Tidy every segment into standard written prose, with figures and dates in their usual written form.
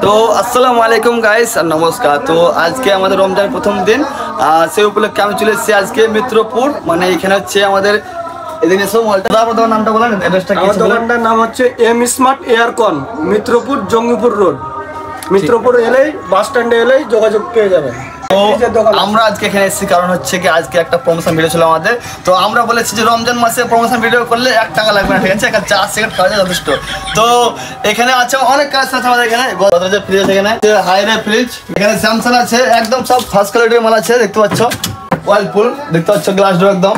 তো আসসালামু আলাইকুম গাইস আর নমস্কার। তো আজকে আমাদের রমজানের প্রথম দিন, সেই উপলক্ষে আমি চলে এসেছি আজকে মিত্রপুর, মানে এখানে হচ্ছে আমাদের এদিকে সব তোমার নামটা বলেন, অ্যাড্রেসটা কি? আমার দোকানটার নাম হচ্ছে M smart aircon, Mitrapur Jangipur road. Mitrapur এলেই বাস স্ট্যান্ডে এলেই যোগাযোগ পেয়ে যাবেন। তো আমরা আজকে এখানে এসেছি কারণ হচ্ছে কি আজকে একটা প্রমোশন ভিডিও ছিল আমাদের। তো আমরা বলেছি যে রমজান মাসে প্রমোশন ভিডিও করলে 1 টাকা লাগবে না, ঠিক আছে, একটা চা সিগারেট খাওয়া যায় যথেষ্ট। তো এখানে আছে অনেক কাজ আছে আমাদের এখানে, গোদরেজের ফ্রিজ আছে, এখানে হাইরে ফ্রিজ, এখানে স্যামসাং আছে, একদম সব ফার্স্ট কোয়ালিটির মাল আছে, দেখতে পাচ্ছ ওয়ালপুল দেখতে পাচ্ছ, গ্লাস ডোর একদম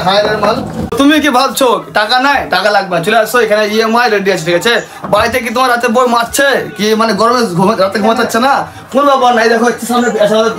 হাইরের মাল। তুমি কি ভাবছো টাকা নাই, টাকা লাগবে না, চলে আসো এখানে ইএমআই রেডি আছে, ঠিক আছে। বাড়িতে কি তোমার রাতে বই মারছে কি, মানে গরমে রাতে ঘুমাতে হচ্ছে না, কোন ব্যাপার নাই, দেখো সামনে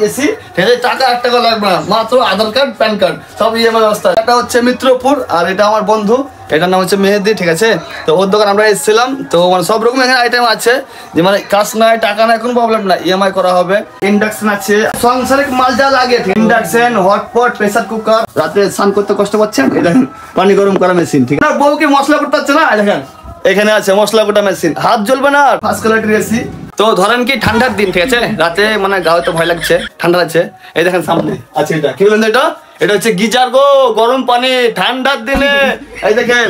এসি, ঠিক আছে, টাকা 1 টাকা লাগবে না, মাত্র আধার কার্ড প্যান কার্ড সব ইএমআই ব্যবস্থা। এটা হচ্ছে মিত্রপুর আর এটা আমার বন্ধু, এটার নাম হচ্ছে মেহেদি, ঠিক আছে। তো ওর দোকান আমরা এসেছিলাম, তো মানে সব রকম এখানে আইটেম আছে, যে মানে কাজ নাই টাকা নাই কোনো প্রবলেম না, ইএমআই করা হবে। ইন্ডাকশন আছে, সংসারে মাল যা লাগে, ইন্ডাকশন, হটপট, প্রেসার কুকার, রাতে স্নান করতে কষ্ট পাচ্ছেন, এই দেখেন পানি গরম করা মেশিন, ঠিক আছে। বউকে মশলা করতে হচ্ছে না, দেখেন এখানে আছে মশলা কোটা মেশিন, হাত জ্বলবে না, ফার্স্ট কোয়ালিটির এসি। তো ধরেন কি ঠান্ডার দিন, ঠিক আছে, রাতে মানে গায়ে তো ভয় লাগছে, ঠান্ডা আছে, এই দেখেন সামনে আছে, এটা কি বলেন, এটা হচ্ছে গিজার গো, গরম পানি ঠান্ডার দিনে, এই দেখেন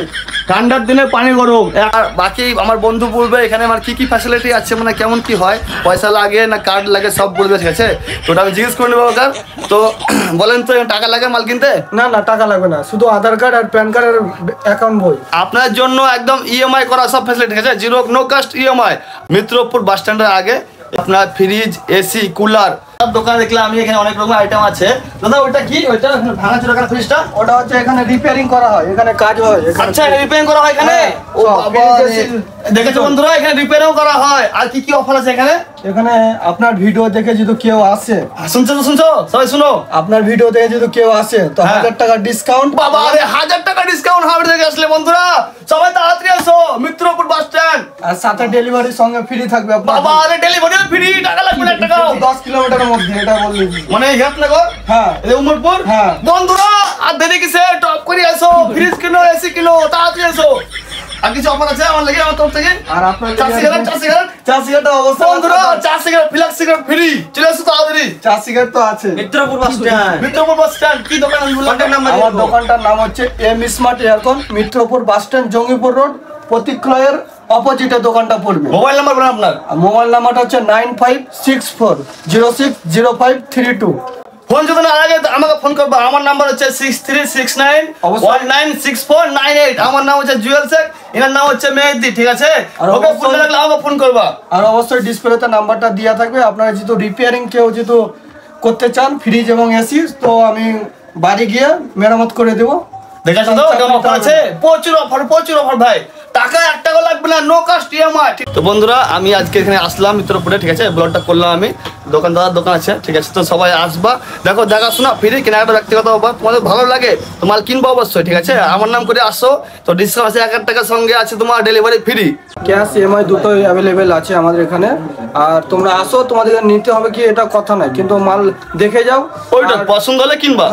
ঠান্ডার দিনে পানি গরম। আর বাকি আমার বন্ধু বলবে এখানে আমার কি ফ্যাসিলিটি আছে, মানে কেমন কি হয়, পয়সা লাগে না কার্ড লাগে সব বলবে, ঠিক আছে। তো ওটা আমি জিজ্ঞেস করে নেবো কার। তো বলেন তো টাকা লাগে মাল কিনতে? না না, টাকা লাগবে না, শুধু আধার কার্ড আর প্যান কার্ড আর অ্যাকাউন্ট বই। আপনার জন্য একদম ইএমআই করা সব ফ্যাসিলিটি, ঠিক আছে, zero no cost EMI. Mitrapur বাস স্ট্যান্ডের আগে আপনার ফ্রিজ, এসি, কুলার দোকান দেখলাম আমি, এখানে অনেক রকম আইটেম আছে। দাদা ওইটা কি, ওইটা ভাঙাচোরা কার ফ্রিজটা? ওটা হচ্ছে এখানে রিপেয়ারিং করা হয়, এখানে কাজ হয়। আচ্ছা রিপেয়ারিং করা হয় এখানে? ও বাবা, দেখেছো বন্ধুরা এখানে রিপেয়ারিং করা হয়। আর কি কি অফার আছে এখানে? এখানে আপনার ভিডিও দেখে যদি কেউ আসে, শুনছো সবাই শুনো, আপনার ভিডিও দেখে যদি কেউ আসে তো 1000 টাকা ডিসকাউন্ট। বাবা আরে 1000 টাকা ডিসকাউন্ট হবে দেখে আসলে বন্ধুরা, সবাই তাড়াতাড়ি আসো মিত্রপুর বাস স্ট্যান্ড। আর সাথে ডেলিভারির সঙ্গে ফ্রি থাকবে আপনার। বাবা আরে ডেলিভারি ফ্রি, টাকা লাগবে না 1 টাকা। 10 কিলোমিটারের মধ্যে, এটা বললি মানে হেতনগর, হ্যাঁ এই উমরপুর, হ্যাঁ। বন্ধুরা আর দেরি কিসে, টপ করে আসো, ফ্রিজ কিনো, এসি কিনো, তাড়াতাড়ি আসো। আর কিছু অফার আছে আমার লাগে, আমার তরফ থেকে? আর আপনার চা সিগারেট অবস্থা বন্ধুরা, চা সিগারেট ফ্লাক্স সিগারেট ফ্রি, চলে আসো তাড়াতাড়ি। চা সিগারেট তো আছে। মিত্রপুর বাস স্ট্যান্ড কি দোকান আমি বললাম? আমার দোকানটার নাম হচ্ছে M smart aircon, Mitrapur bus stand, Jangipur road, প্রতীক্ষালয়ের অপোজিটে দোকানটা পড়বে। মোবাইল নাম্বার বলেন আপনার। মোবাইল নাম্বারটা হচ্ছে 9564060632। ফোন যদি না লাগে আমাকে ফোন করবা, আমার নাম্বার হচ্ছে 6369196498। আমার নাম হচ্ছে জুয়েল শেখ, এনার নাম হচ্ছে মেহেদি, ঠিক আছে। ওকে ফোন লাগলে আমাকে ফোন করবা। আর অবশ্যই ডিসপ্লেতে নাম্বারটা দেওয়া থাকবে। আপনারা যেহেতু রিপেয়ারিং কেউ যেহেতু করতে চান ফ্রিজ এবং এসি, তো আমি বাড়ি গিয়ে মেরামত করে দেবো। দেখাচ্ছ তো কেমন অফার আছে, প্রচুর অফার ভাই, টাকা 1 টাকা লাগবে না, নো কস্ট ইএমআই। তো বন্ধুরা আমি আজকে এখানে আসলাম মিত্রপুরে, ঠিক আছে, ব্লগটা করলাম আমি, দোকানদার দোকান আছে, ঠিক আছে। তো সবাই আসবা, দেখো দেখাশোনা ফ্রি, কেনাকাটা ব্যক্তিগত ব্যাপার, তোমাদের ভালো লাগে তো মাল কিনবো অবশ্যই, ঠিক আছে। আমার নাম করে আসো, তো ডিসকাউন্ট আছে 1000 টাকার সঙ্গে আছে তোমার ডেলিভারি ফ্রি। ক্যাশ ইএমআই দুটোই অ্যাভেলেবেল আছে আমাদের এখানে। আর তোমরা আসো, তোমাদের নিতে হবে কি এটা কথা নাই, কিন্তু মাল দেখে যাও, ওইটা পছন্দ হলে কিনবা।